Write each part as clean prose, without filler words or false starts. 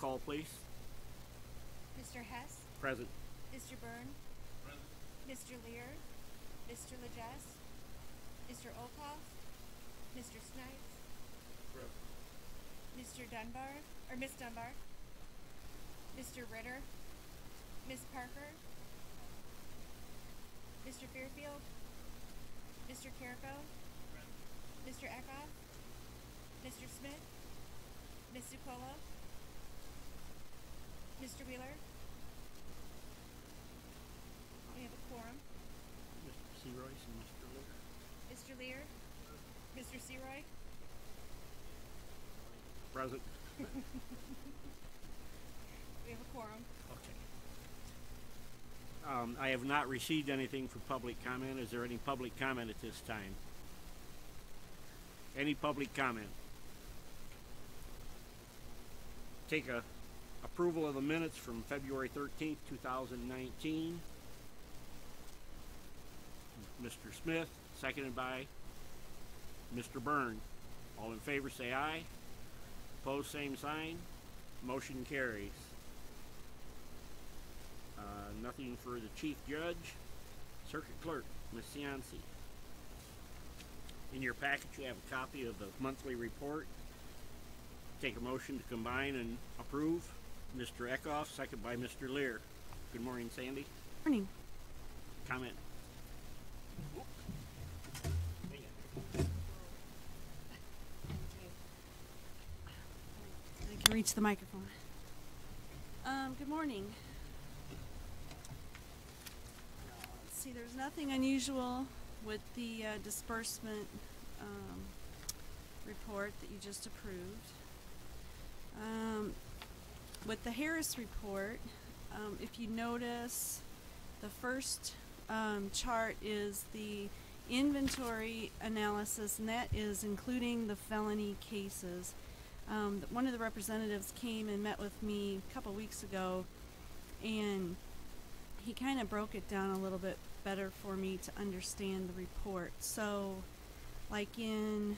call, please. Mr. Hess, Present. Mr. Byrne, Present. Mr. Lear, Mr. Legess, Mr. Olkoff, Mr. Snipes, Present. Mr. Dunbar, or Miss Dunbar, Mr. Ritter, Miss Parker, Mr. Fairfield, Mr. Carrico, Present. Mr. Eckhoff, Mr. Smith, Miss Zucola, Mr. Wheeler. We have a quorum. Mr. Searoyce and Mr. Lear. Mr. Lear, Mr. Seroy. Present. We have a quorum. Okay. I have not received anything for public comment. Is there any public comment at this time? Any public comment? Take a approval of the minutes from February 13th, 2019. Mr. Smith, seconded by Mr. Byrne. All in favor say aye. Opposed, same sign. Motion carries. Nothing for the Chief Judge. Circuit Clerk, Ms. Cianci. In your packet you have a copy of the monthly report. Take a motion to combine and approve. Mr. Eckhoff, second by Mr. Lear. Good morning, Sandy. Morning. Comment. I can reach the microphone. Good morning. Let's see, there's nothing unusual with the disbursement report that you just approved. With the Harris report, if you notice, the first chart is the inventory analysis, and that is including the felony cases. One of the representatives came and met with me a couple weeks ago, and he kind of broke it down a little bit better for me to understand the report. So, like in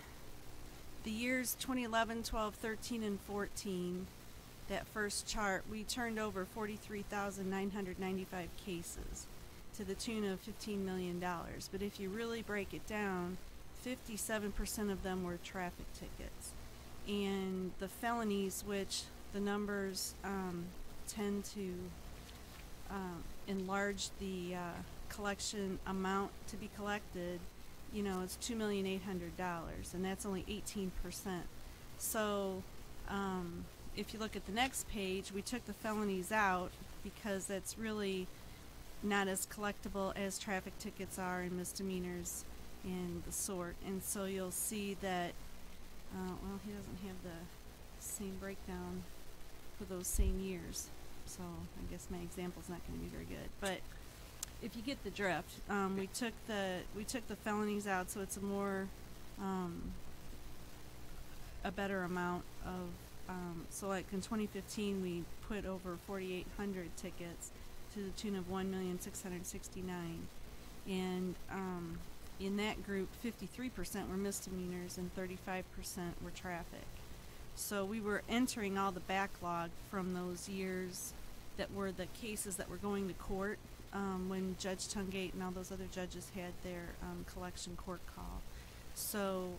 the years 2011, 12, 13, and 14, that first chart, we turned over 43,995 cases to the tune of $15 million. But if you really break it down, 57% of them were traffic tickets. And the felonies, which the numbers tend to enlarge the collection amount to be collected, you know, it's $2,800,000, and that's only 18%. So if you look at the next page, we took the felonies out because that's really not as collectible as traffic tickets are and misdemeanors and the sort. And so you'll see that well, he doesn't have the same breakdown for those same years, so I guess my example's not going to be very good. But if you get the drift, we took the felonies out, so it's a more a better amount of. So like in 2015, we put over 4,800 tickets to the tune of 1,669,000, and in that group, 53% were misdemeanors and 35% were traffic. So we were entering all the backlog from those years that were the cases that were going to court when Judge Tungate and all those other judges had their collection court call. So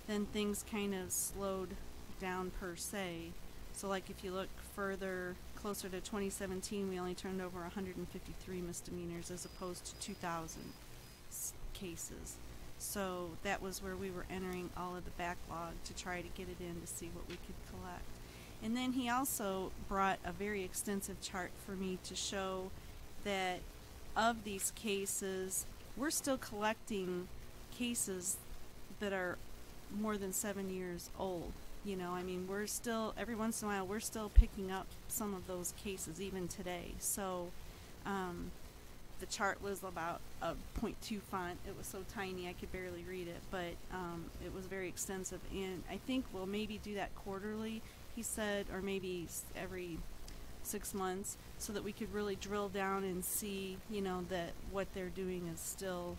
then things kind of slowed down per se. So like if you look further, closer to 2017, we only turned over 153 misdemeanors as opposed to 2,000 cases. So that was where we were entering all of the backlog to try to get it in to see what we could collect. And then he also brought a very extensive chart for me to show that of these cases, we're still collecting cases that are more than 7 years old. You know, I mean, we're still, every once in a while, we're still picking up some of those cases even today. So the chart was about a 0.2 font. It was so tiny I could barely read it, but it was very extensive. And I think we'll maybe do that quarterly, he said, or maybe every 6 months, so that we could really drill down and see, you know, that what they're doing is still,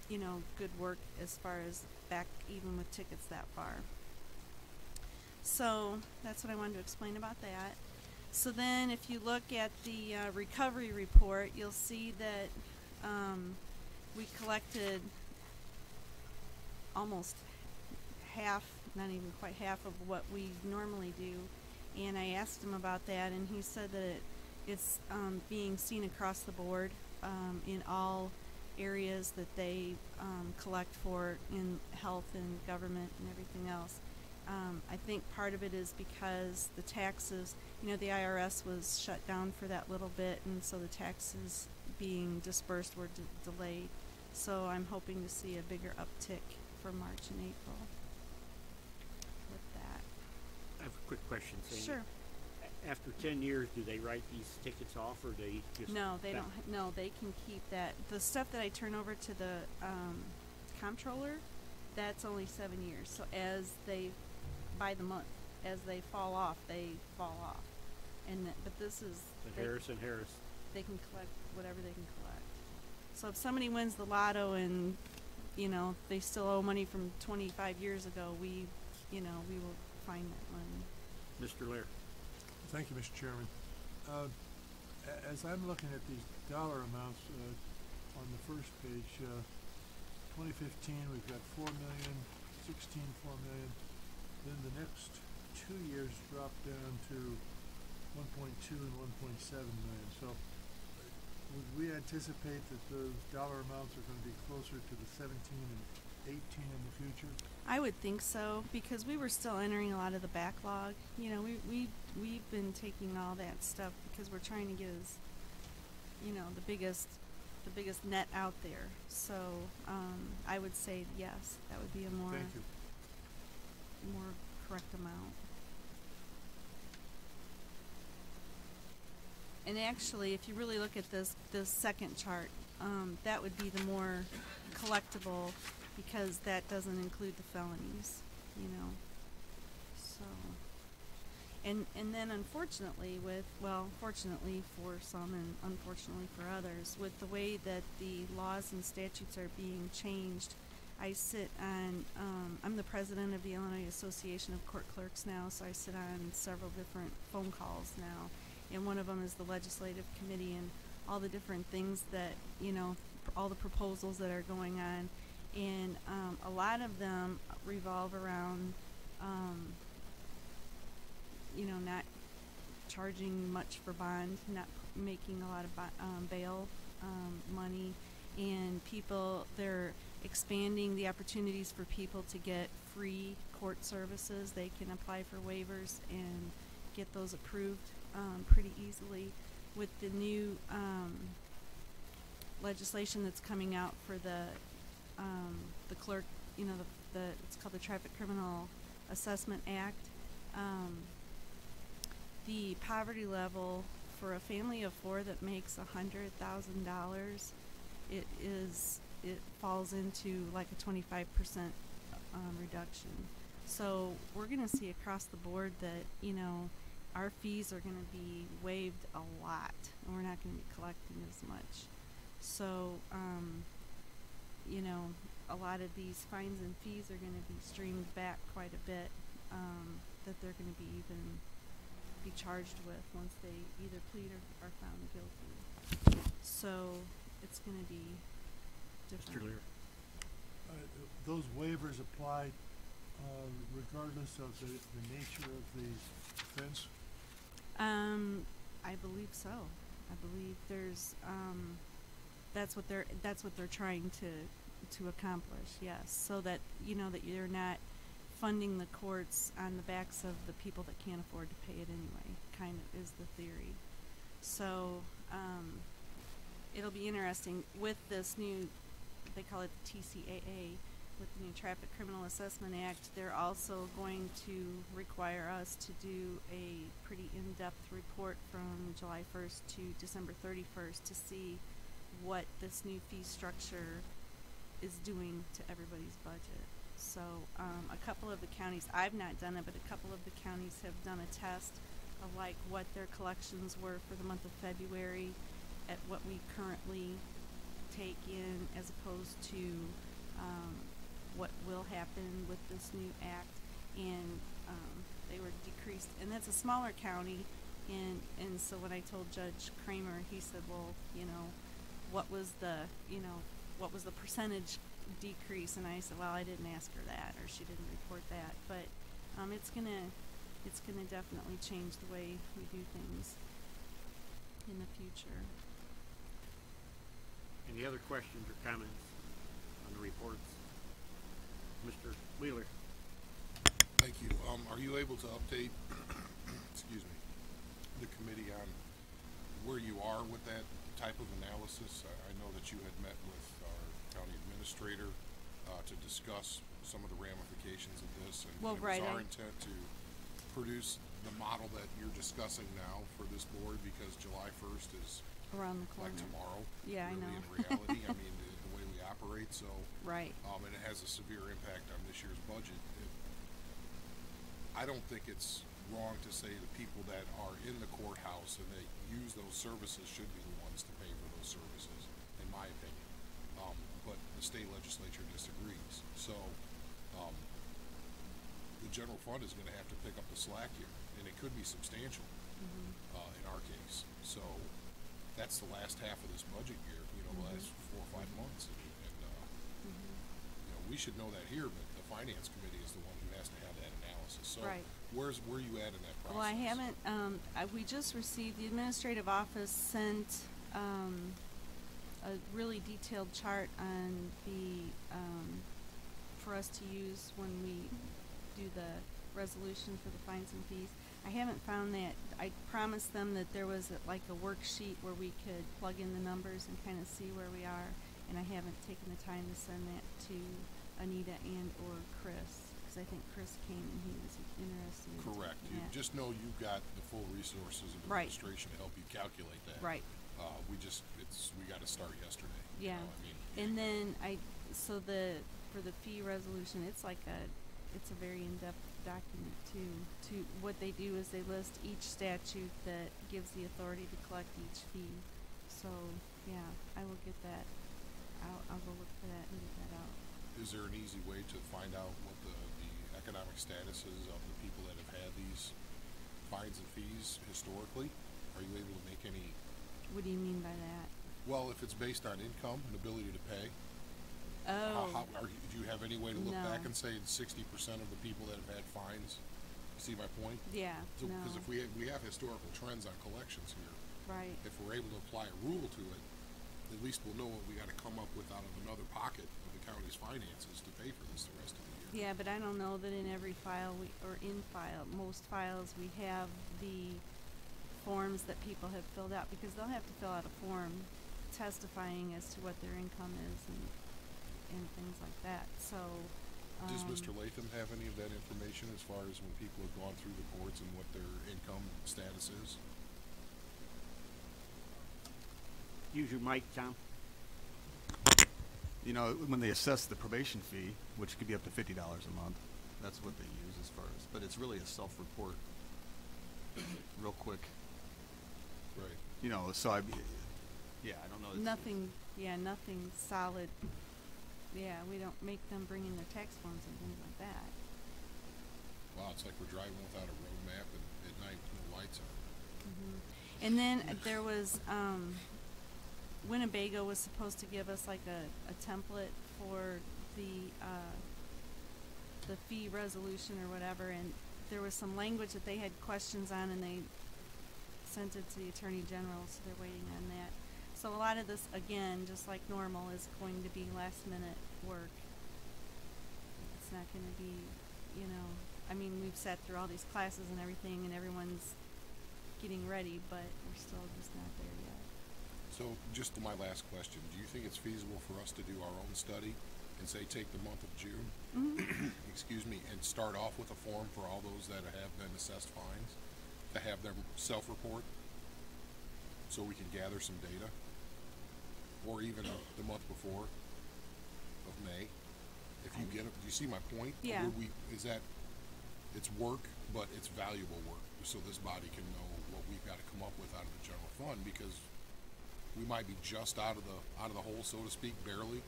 you know, good work as far as back even with tickets that far. So that's what I wanted to explain about that. So then if you look at the recovery report, you'll see that we collected almost half, not even quite half of what we normally do. And I asked him about that, and he said that it's being seen across the board in all areas that they collect for in health and government and everything else. I think part of it is because the taxes, you know, the IRS was shut down for that little bit, and so the taxes being dispersed were delayed. So I'm hoping to see a bigger uptick for March and April with that. I have a quick question, Sandy. Sure. After 10 years, do they write these tickets off, or they just... No, they don't. No, they can keep that. The stuff that I turn over to the comptroller, that's only 7 years. So as they, by the month, as they fall off, they fall off. And but this is The Harris and Harris. they can collect whatever they can collect. So if somebody wins the lotto and, you know, they still owe money from 25 years ago, we will find that money. Mr. Lear. Thank you, Mr. Chairman. As I'm looking at these dollar amounts on the first page, 2015 we've got 4 million, 16 4 million. Then the next 2 years drop down to 1.2 and 1.7 million. So would we anticipate that those dollar amounts are going to be closer to the 17 and 18 in the future? I would think so, because we were still entering a lot of the backlog. You know, we've been taking all that stuff because we're trying to get as, you know, the biggest net out there. So I would say yes, that would be a more Thank you. more correct amount. And actually, if you really look at this second chart, that would be the more collectible, because that doesn't include the felonies, you know. So, and then unfortunately fortunately for some and unfortunately for others, with the way that the laws and statutes are being changed, I sit on, I'm the president of the Illinois Association of Court Clerks now, so I sit on several different phone calls now, and one of them is the legislative committee, and all the different things that, you know, all the proposals that are going on. And a lot of them revolve around, you know, not charging much for bond, not making a lot of bail money, and people, they're expanding the opportunities for people to get free court services. They can apply for waivers and get those approved pretty easily. With the new legislation that's coming out for the clerk, you know, it's called the Traffic Criminal Assessment Act. The poverty level for a family of 4 that makes $100,000, it falls into like a 25% reduction. So we're going to see across the board that, you know, our fees are going to be waived a lot, and we're not going to be collecting as much. So, you know, a lot of these fines and fees are going to be streamed back quite a bit, that they're going to be charged with once they either plead or are found guilty. So it's going to be different. Mr. Lear. Those waivers apply regardless of the nature of the offense? I believe so. I believe there's that's what they're trying to accomplish. Yes, so that, you know, that you're not funding the courts on the backs of the people that can't afford to pay it anyway. Kind of is the theory. So it'll be interesting with this new, they call it the TCAA, with the new Traffic Criminal Assessment Act. They're also going to require us to do a pretty in-depth report from July 1st to December 31st to see what this new fee structure is doing to everybody's budget. So a couple of the counties, I've not done it, but a couple of the counties have done a test of like what their collections were for the month of February at what we currently take in, as opposed to what will happen with this new act, and they were decreased, and that's a smaller county, and so when I told Judge Kramer, he said, well, you know, what was the percentage decrease? And I said, well, I didn't ask her that, or she didn't report that, but it's gonna definitely change the way we do things in the future. Any other questions or comments on the reports? Mr. Wheeler. Thank you. Are you able to update, excuse me, the committee on where you are with that type of analysis? I know that you had met with our county administrator to discuss some of the ramifications of this, and Well, it was right, our intent to produce the model that you're discussing now for this board, because July 1st is Around the corner. like tomorrow. Yeah, I really, know. in reality, I mean, the way we operate, so Right. and it has a severe impact on this year's budget. I don't think it's wrong to say the people that are in the courthouse and that use those services should be the ones to pay for those services, in my opinion. But the state legislature disagrees. So the general fund is going to have to pick up the slack here, and it could be substantial in our case. So that's the last half of this budget year, you know, the last 4 or 5 months. And you know, we should know that here, but the finance committee is the one who has to have that analysis. So Right. where are you at in that process? Well, I haven't, we just received, the administrative office sent, a really detailed chart on the, for us to use when we do the resolution for the fines and fees. I haven't found that. I promised them that there was like a worksheet where we could plug in the numbers and kind of see where we are, and I haven't taken the time to send that to Anita and or Chris, because I think Chris came and he was interested in Correct. taking You that. just know you've got the full resources of Right. administration to help you calculate that. Right. We got to start yesterday. you Yeah. know, I mean, And then for the fee resolution, it's a very in-depth document too. What they do is they list each statute that gives the authority to collect each fee. So, yeah, I will get that. I'll go look for that and get that out. Is there an easy way to find out what the economic status is of the people that have had these fines and fees historically? Are you able to make any? What do you mean by that? Well, if it's based on income and ability to pay, Oh, do you have any way to look No. back and say 60% of the people that have had fines? See my point? yeah, So, no, because if we have historical trends on collections here, right. if we're able to apply a rule to it, at least we'll know what we got to come up with out of another pocket of the county's finances to pay for this the rest of the year. Yeah, but I don't know that in every file most files we have the forms that people have filled out, because they'll have to fill out a form testifying as to what their income is and things like that. So, Does Mr. Latham have any of that information as far as when people have gone through the courts and what their income status is? Use your mic, Tom. You know, when they assess the probation fee, which could be up to $50 a month, that's what they use as far as, but it's really a self-report, real quick. Right. You know, so I don't know. nothing solid. Yeah, we don't make them bring in their tax forms and things like that. Wow, it's like we're driving without a road map and at night no lights on. And then there was, Winnebago was supposed to give us like a template for the fee resolution or whatever, and there was some language that they had questions on, and they sent it to the Attorney General, so they're waiting on that. So a lot of this, again, just like normal, is going to be last minute work. It's not going to be, you know, I mean, we've sat through all these classes and everything, and everyone's getting ready, but we're still just not there yet. So just my last question, do you think it's feasible for us to do our own study and say take the month of June, excuse me, and start off with a form for all those that have been assessed fines, to have them self-report so we can gather some data? Or even the month before of May, if you get it, do you see my point? Yeah. It's work, but it's valuable work, so this body can know what we've got to come up with out of the general fund, because we might be just out of the hole, so to speak, barely,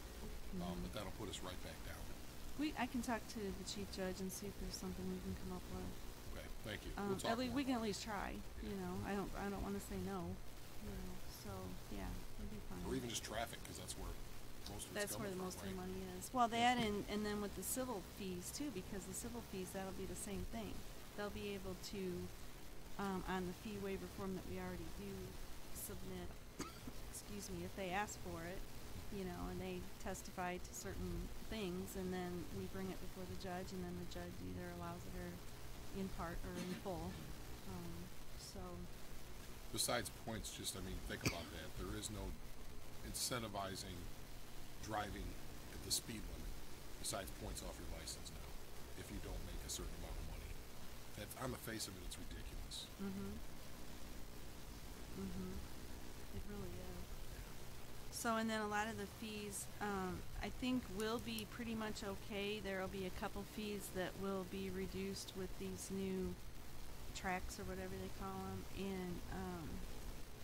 but that'll put us right back down. I can talk to the chief judge and see if there's something we can come up with. Okay, Thank you. We'll talk at least more we can about at least try. You know, I don't want to say no. You know, so yeah, it'll be fine. it. Or even just traffic, because that's where most of it's That's where coming the from, most of the right? money is. Well, that and then with the civil fees too, because the civil fees, that'll be the same thing. They'll be able to, on the fee waiver form that we already do submit, excuse me, if they ask for it, you know, and they testify to certain things, and then we bring it before the judge, and then the judge either allows it or in part or in full. So, Besides points, just, I mean, think about that. There is no incentivizing driving at the speed limit besides points off your license now if you don't make a certain amount of money. That, on the face of it, it's ridiculous. It really is. So, and then a lot of the fees, I think will be pretty much okay. There'll be a couple fees that will be reduced with these new tracks or whatever they call them, and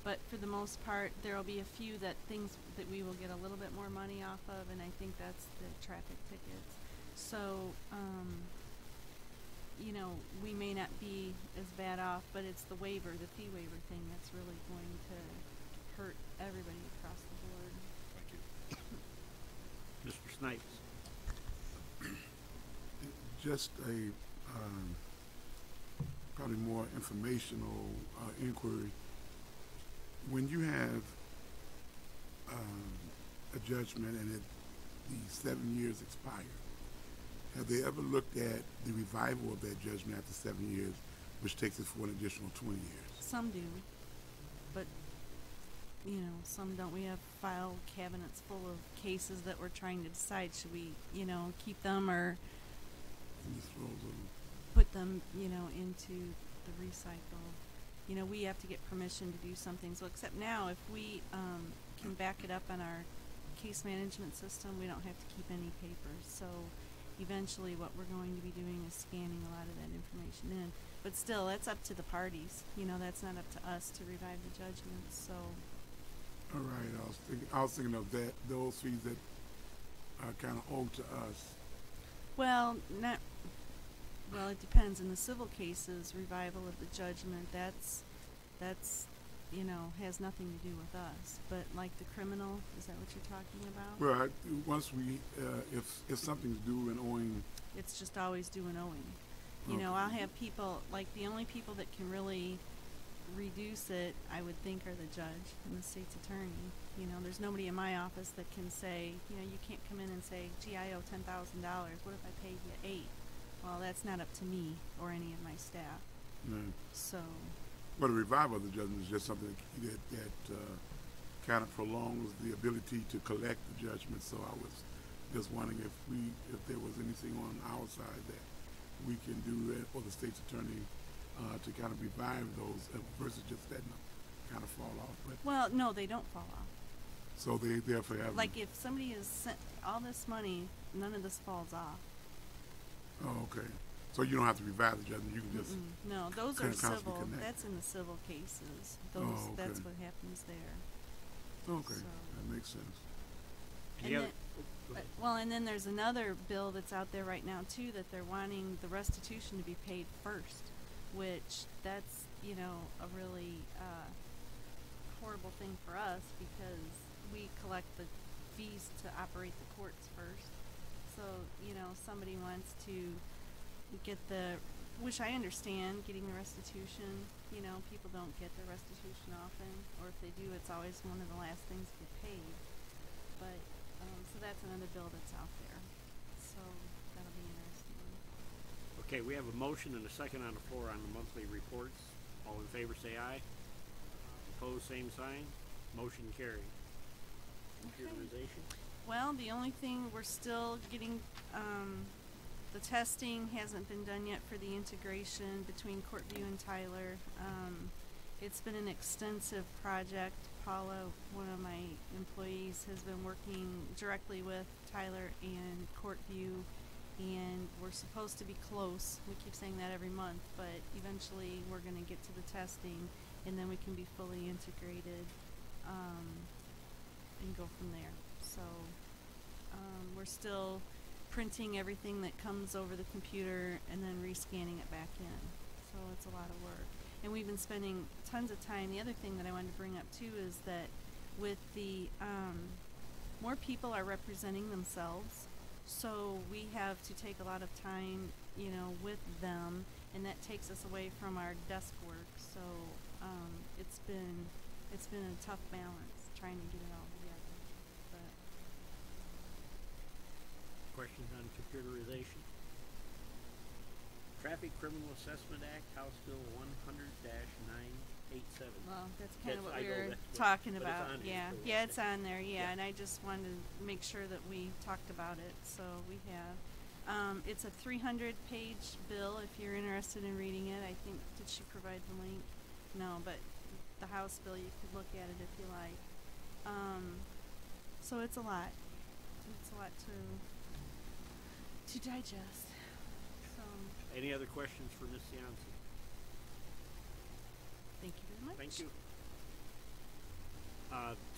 but for the most part, there'll be a few things that we will get a little bit more money off of, and I think that's the traffic tickets. So, you know, we may not be as bad off, but it's the waiver, the fee waiver thing that's really going to hurt everybody across the board. Thank you. Mr. Snipes. Just a probably more informational inquiry. When you have a judgment and the 7 years expired, have they ever looked at the revival of that judgment after 7 years, which takes it for an additional 20 years? Some do, but you know, some don't. We have file cabinets full of cases that we're trying to decide, should we, you know, keep them or And you throw them. put them, you know, into the recycle. You know, we have to get permission to do something. So except now, if we can back it up on our case management system, we don't have to keep any papers. So eventually what we're going to be doing is scanning a lot of that information in. But still, that's up to the parties. You know, that's not up to us to revive the judgments. So, All right, I was thinking of that, those fees that are kind of owed to us. well, it depends. In the civil cases, revival of the judgment, that's, you know, has nothing to do with us. But like the criminal, is that what you're talking about? Well, once we, if something's due and owing, It's just always due and owing. You know, I'll Okay. have people, like the only people that can really reduce it, I would think, are the judge and the state's attorney. You know, there's nobody in my office that can say, you know, you can't come in and say, gee, I owe $10,000. What if I paid you $8,000? Well, that's not up to me or any of my staff. So, well, the revival of the judgment is just something that kind of prolongs the ability to collect the judgment. So I was just wondering if there was anything on our side that we can do, or the state's attorney, to kind of revive those versus just letting them kind of fall off. But well, no, they don't fall off. so they're there forever. Like if somebody has sent all this money, none of this falls off. Oh, okay. So you don't have to revive the judgment. You can just. No, those are Constantly civil. connect. That's in the civil cases. Those, Oh, that's okay. what happens there. Okay, So- that makes sense. And Yeah. then, well, and then there's another bill that's out there right now too, that they're wanting the restitution to be paid first, which that's, you know, a really horrible thing for us because we collect the fees to operate the courts first. So, you know, somebody wants to get which I understand, getting the restitution. You know, people don't get their restitution often, or if they do, it's always one of the last things to get paid. But, so that's another bill that's out there. So that'll be interesting. Okay, we have a motion and a second on the floor on the monthly reports. All in favor say aye. Opposed, same sign. Motion carried. Computerization? Well, the only thing we're still getting, the testing hasn't been done yet for the integration between Courtview and Tyler. It's been an extensive project. Paula, one of my employees, has been working directly with Tyler and Courtview, and we're supposed to be close. We keep saying that every month, but eventually we're going to get to the testing, and then we can be fully integrated and go from there. So we're still printing everything that comes over the computer and then rescanning it back in. so it's a lot of work. And we've been spending tons of time. The other thing that I wanted to bring up too is that with the more people are representing themselves, so we have to take a lot of time, with them, and that takes us away from our desk work. So it's been a tough balance trying to get it all together. But Questions on computerization? Traffic Criminal Assessment Act, House Bill 100-987. well, that's kind of Yes, what I we know were that's what- talking but it's about. on here, Yeah, so yeah, it's on there. Yeah, Yeah. and I just wanted to make sure that we talked about it. So we have. It's a 300-page bill. If you're interested in reading it, I think did she provide the link? No, but the House bill, you could look at it if you like. So it's a lot. It's a lot to digest. So Any other questions for Ms. Cianci? thank you very much. Thank you.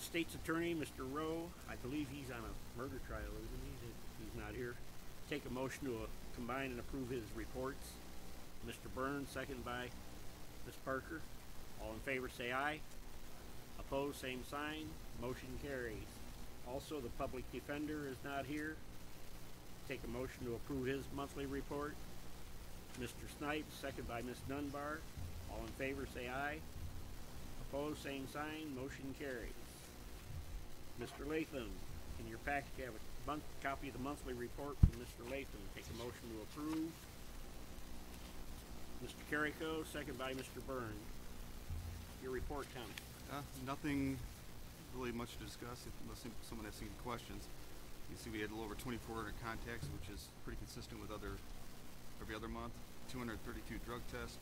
State's Attorney, Mr. Rowe, I believe he's on a murder trial, isn't he? He's not here. Take a motion to combine and approve his reports. Mr. Burns, second by Ms. Parker. All in favor say aye. Opposed, same sign. Motion carries. Also, the public defender is not here. Take a motion to approve his monthly report. Mr. Snipes, second by Ms. Dunbar. All in favor say aye. Opposed, same sign. Motion carries. Mr. Latham, in your packet you have a copy of the monthly report from Mr. Latham. Take a motion to approve. Mr. Carrico, second by Mr. Byrne. Your report, Tom. Nothing really much to discuss unless someone has any questions. You see we had a little over 2,400 contacts, which is pretty consistent with every other month. 232 drug tests,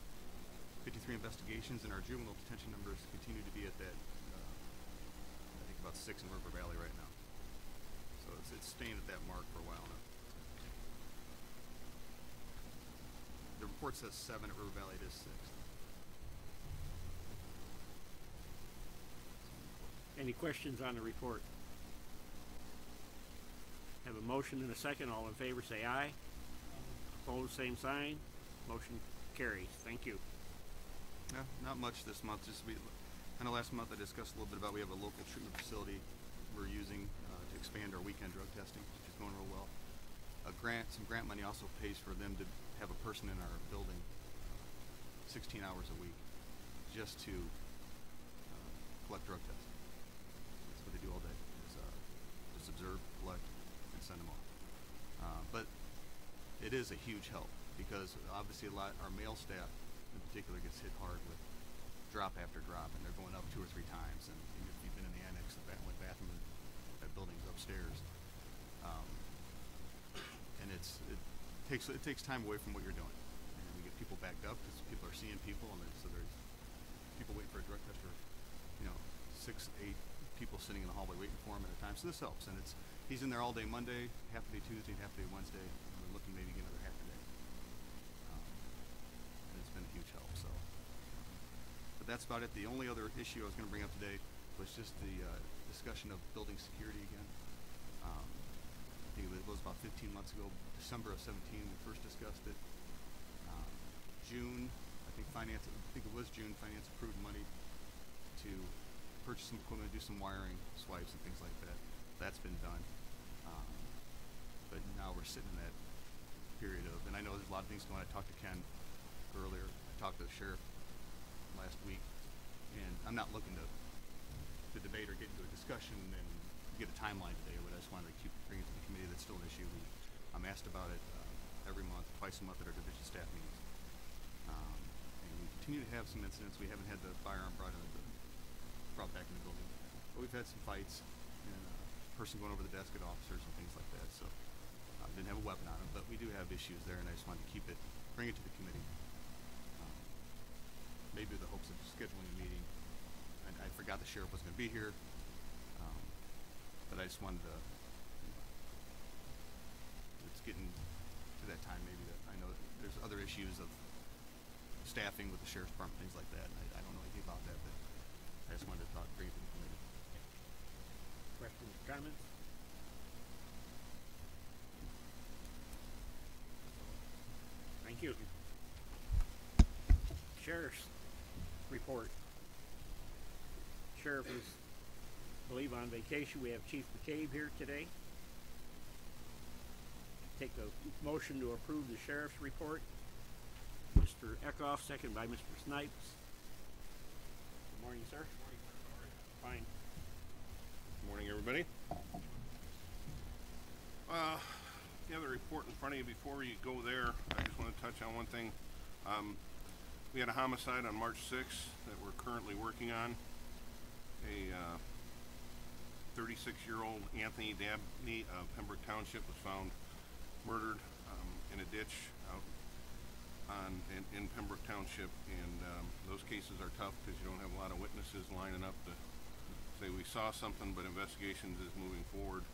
53 investigations, and our juvenile detention numbers continue to be at that, I think about 6 in River Valley right now. So it's staying at that mark for a while now. The report says 7 at River Valley, it is 6. Any questions on the report? Have a motion and a second. All in favor say aye. Opposed, same sign. Motion carries. Thank you. Yeah, not much this month. I know last month I discussed a little bit about we have a local treatment facility we're using to expand our weekend drug testing, which is going real well. Some grant money also pays for them to have a person in our building 16 hours a week just to collect drug tests. That's what they do all day, is just observe, collect, and send them off. But it is a huge help because obviously our male staff in particular gets hit hard with drop after drop, and they're going up 2 or 3 times. And if you've been in the annex, the bathroom in that building's upstairs. And it takes time away from what you're doing. And we get people backed up because people are seeing people, and so there's people waiting for a drug test, or 6, 8 people sitting in the hallway waiting for him at a time. So this helps, and he's in there all day Monday, half a day Tuesday, and half a day Wednesday. And we're looking maybe to get another half a day. And it's been a huge help. So, but that's about it. The only other issue I was going to bring up today was just the discussion of building security again. I think it was about 15 months ago, December of 17, we first discussed it. June, I think it was June, finance approved money to purchase some equipment, do some wiring, swipes and things like that. That's been done. But now we're sitting in that period of, and I know there's a lot of things going on. I talked to Ken earlier. I talked to the sheriff last week, and I'm not looking to debate or get into a discussion and get a timeline today, but I just wanted to keep bringing it to the committee. That's still an issue. I'm asked about it every month, twice a month at our division staff meetings. And we continue to have some incidents. We haven't had the firearm brought back in the building, but we've had some fights and a person going over the desk at officers and things like that. So didn't have a weapon on him, but we do have issues there, and I just wanted to bring it to the committee. Maybe with the hopes of scheduling a meeting. And I forgot the sheriff was going to be here, but I just wanted to. It's getting to that time, maybe that I know that there's other issues of staffing with the sheriff's department, things like that. And I don't know anything about that, but I just wanted to bring it to the committee. Questions, comments? Thank you. report. Sheriff is, I believe, on vacation. We have Chief McCabe here today. Take a motion to approve the sheriff's report. Mr. Eckhoff, second by Mr. Snipes. Good morning, sir. Fine. Good morning, everybody. You have the report in front of you. Before you go there, I just want to touch on one thing. We had a homicide on March 6th that we're currently working on. A 36-year-old Anthony Dabney of Pembroke Township was found murdered in a ditch out in Pembroke Township, and those cases are tough because you don't have a lot of witnesses lining up to say we saw something, but investigations is moving forward.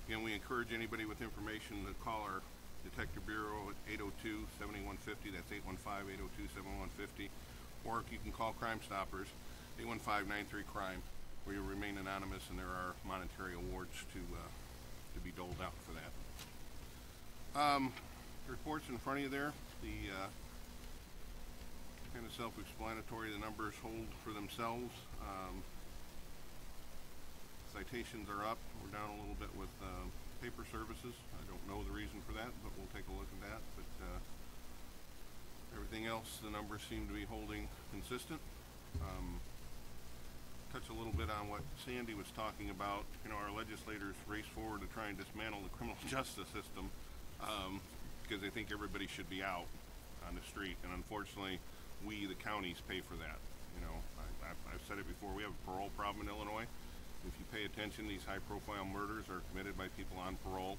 Again, we encourage anybody with information to call our Detective Bureau at 802-7150. That's 815-802-7150. Or you can call Crime Stoppers, 815-93-CRIME, where you remain anonymous, and there are monetary awards to be doled out for that. The report's in front of you there. The kind of self-explanatory. The numbers hold for themselves. Citations are up. We're down a little bit with paper services. I don't know the reason for that, but we'll take a look at that. But everything else, the numbers seem to be holding consistent. Touch a little bit on what Sandy was talking about. You know, our legislators race forward to try and dismantle the criminal justice system because they think everybody should be out on the street, and unfortunately, we, the counties, pay for that. You know, I've said it before. We have a parole problem in Illinois. If you pay attention, these high-profile murders are committed by people on parole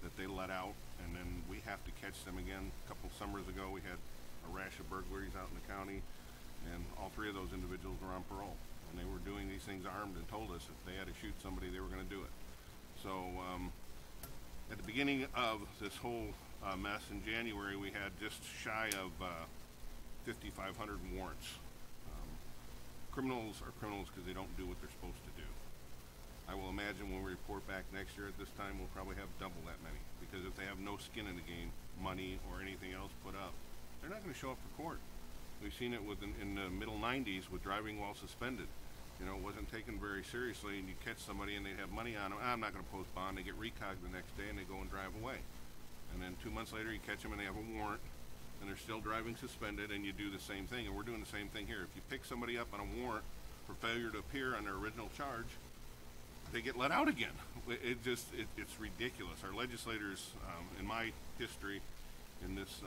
that they let out, and then we have to catch them again. A couple summers ago, we had a rash of burglaries out in the county, and all three of those individuals were on parole, and they were doing these things armed and told us if they had to shoot somebody, they were going to do it. So at the beginning of this whole mess in January, we had just shy of 5,500 warrants. Criminals are criminals because they don't do what they're supposed to do. I will imagine when we report back next year at this time, we'll probably have double that many, because if they have no skin in the game, money or anything else put up, they're not going to show up for court. We've seen it in the middle 90s with driving while suspended. You know, it wasn't taken very seriously, and you catch somebody and they have money on them. I'm not going to post bond. They get recogged the next day and they go and drive away. And then 2 months later, you catch them and they have a warrant, and they're still driving suspended, and you do the same thing. And we're doing the same thing here. If you pick somebody up on a warrant for failure to appear on their original charge, they get let out again. It's ridiculous. Our legislators, in my history, in this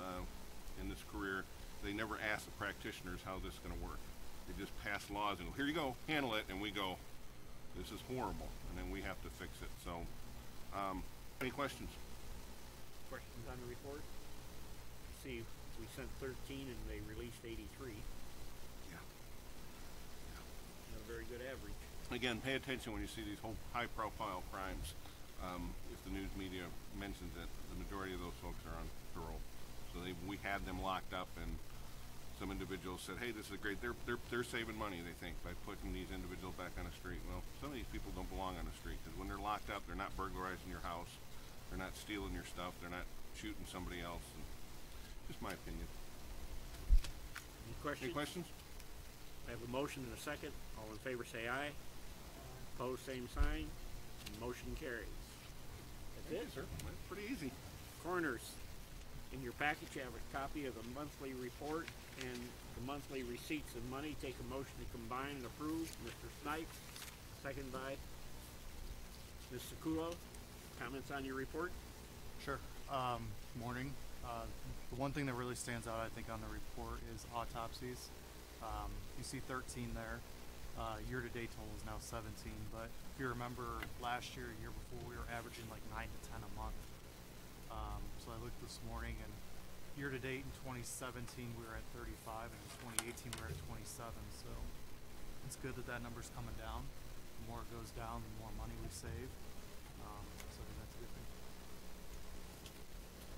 career, they never ask the practitioners how this is going to work. They just pass laws and go, here you go, handle it, and we go, this is horrible, and then we have to fix it. So, any questions? Questions on the report? See, we sent 13 and they released 83. Yeah. Not a very good average. Again, pay attention when you see these whole high-profile crimes. If the news media mentions it, the majority of those folks are on parole. So we had them locked up, and some individuals said, "Hey, this is great. They're saving money." They think by putting these individuals back on the street. Well, some of these people don't belong on the street, because when they're locked up, they're not burglarizing your house, they're not stealing your stuff, they're not shooting somebody else. And just my opinion. Any questions? Any questions? I have a motion and a second. All in favor say aye. Opposed, same sign. Motion carries. That's it, sir. That's pretty easy. Coroners, in your package you have a copy of the monthly report and the monthly receipts and money. Take a motion to combine and approve. Mr. Snipes, second by Ms. Sakulo. Comments on your report? Sure. Morning. The one thing that really stands out, I think, on the report is autopsies. You see 13 there. Year-to-date total is now 17, but if you remember last year, year before, we were averaging like 9 to 10 a month. So I looked this morning, and year-to-date in 2017 we were at 35, and in 2018 we were at 27. So it's good that number's coming down. The more it goes down, the more money we save. So I think that's a good thing.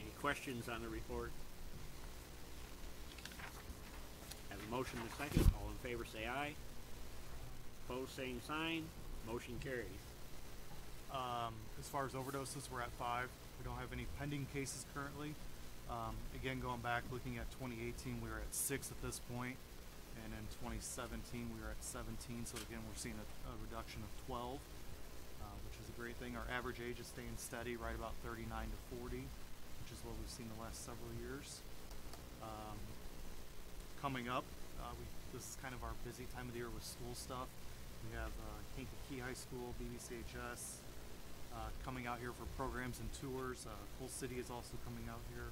Any questions on the report? Have a motion and a second. All in favor say aye. Opposed, same sign. Motion carries. As far as overdoses, we're at 5. We don't have any pending cases currently. Again, going back, looking at 2018, we were at 6 at this point. and in 2017 we were at 17. So again, we're seeing a reduction of 12, which is a great thing. Our average age is staying steady, right about 39 to 40, which is what we've seen the last several years. Coming up, this is kind of our busy time of the year with school stuff. We have Kankakee High School, BBCHS, coming out here for programs and tours. Full City is also coming out here.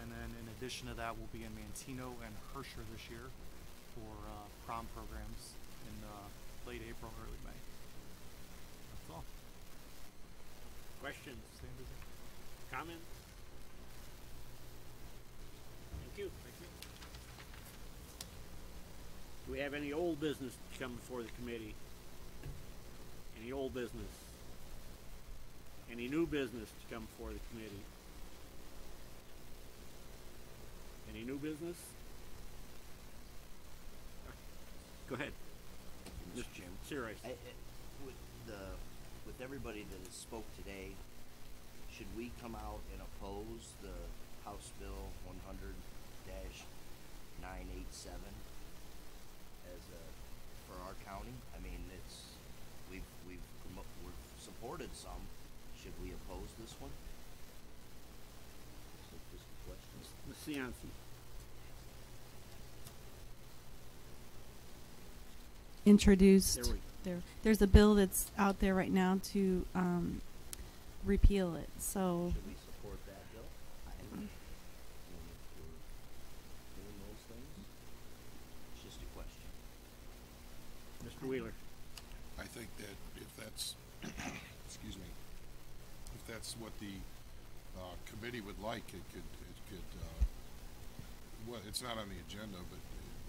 And then in addition to that, we'll be in Mantino and Herscher this year for prom programs in late April, early May. That's all. Questions? Staying busy. Comments? Thank you. Thank you. Do we have any old business to come before the committee? Any old business? Any new business to come before the committee? Any new business? Go ahead. Mr. Chairman. Serious. With everybody that has spoke today, should we come out and oppose the House Bill 100-987 for our county? I mean, we've supported some. Should we oppose this one? So just a question. Ms. Cianci. Introduced There we there's a bill that's out there right now to repeal it. So Should we support that bill? When we're doing those things? It's just a question. Mr. Wheeler. I think that if that's, excuse me, if that's what the committee would like, it could, well, it's not on the agenda, but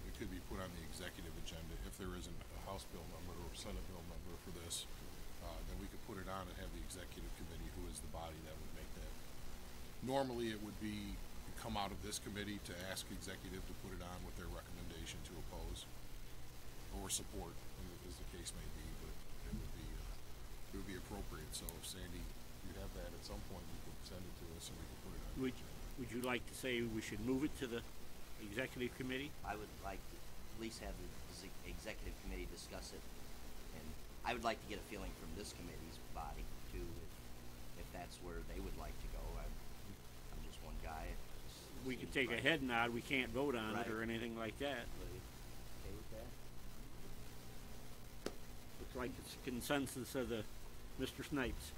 it could be put on the executive agenda. If there isn't a House bill number or Senate bill number for this, then we could put it on and have the executive committee, who is the body that would make that. Normally, it would be come out of this committee to ask executive to put it on with their recommendation to oppose or support, as the case may be, but it would be appropriate. So if Sandy, you have that at some point, you could send it to us and we can put it on. Would you like to say we should move it to the executive committee? I would like to at least have the executive committee discuss it, and I would like to get a feeling from this committee's body too, if that's where they would like to go. I'm just one guy. We could take a head nod. We can't vote on it or Right. anything like that. Everybody okay with that? Looks like it's a consensus of the Mr. Snipes.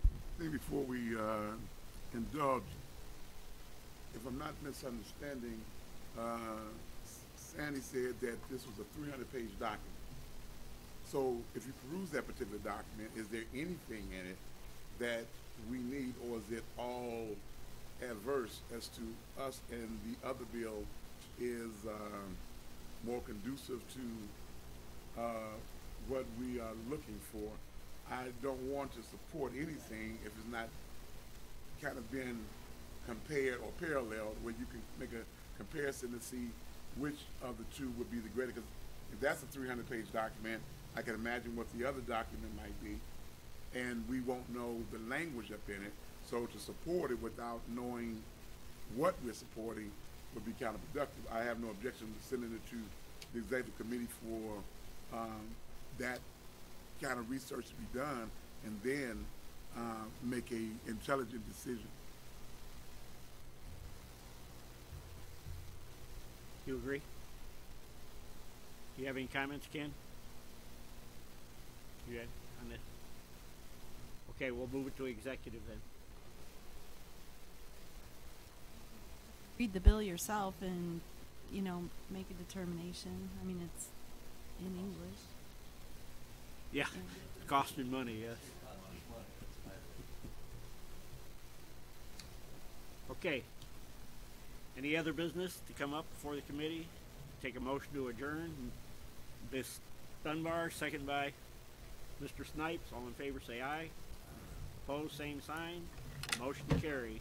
I think before we indulge, if I'm not misunderstanding, Sandy said that this was a 300-page document. So if you peruse that particular document, is there anything in it that we need, or is it all adverse as to us, and the other bill is more conducive to what we are looking for? I don't want to support anything if it's not kind of been compared or paralleled, where you can make a comparison to see which of the two would be the greater. Because if that's a 300-page document, I can imagine what the other document might be, and we won't know the language up in it. So to support it without knowing what we're supporting would be counterproductive. I have no objection to sending it to the executive committee for that kind of research to be done, and then make a intelligent decision. You agree? Do you have any comments, Ken? You had on this? Okay, we'll move it to executive then. read the bill yourself and, make a determination. I mean, it's in English. Yeah, costing money, yes. Okay. Any other business to come up before the committee? Take a motion to adjourn. Ms. Dunbar, second by Mr. Snipes. All in favor say aye. Opposed, same sign. Motion carries.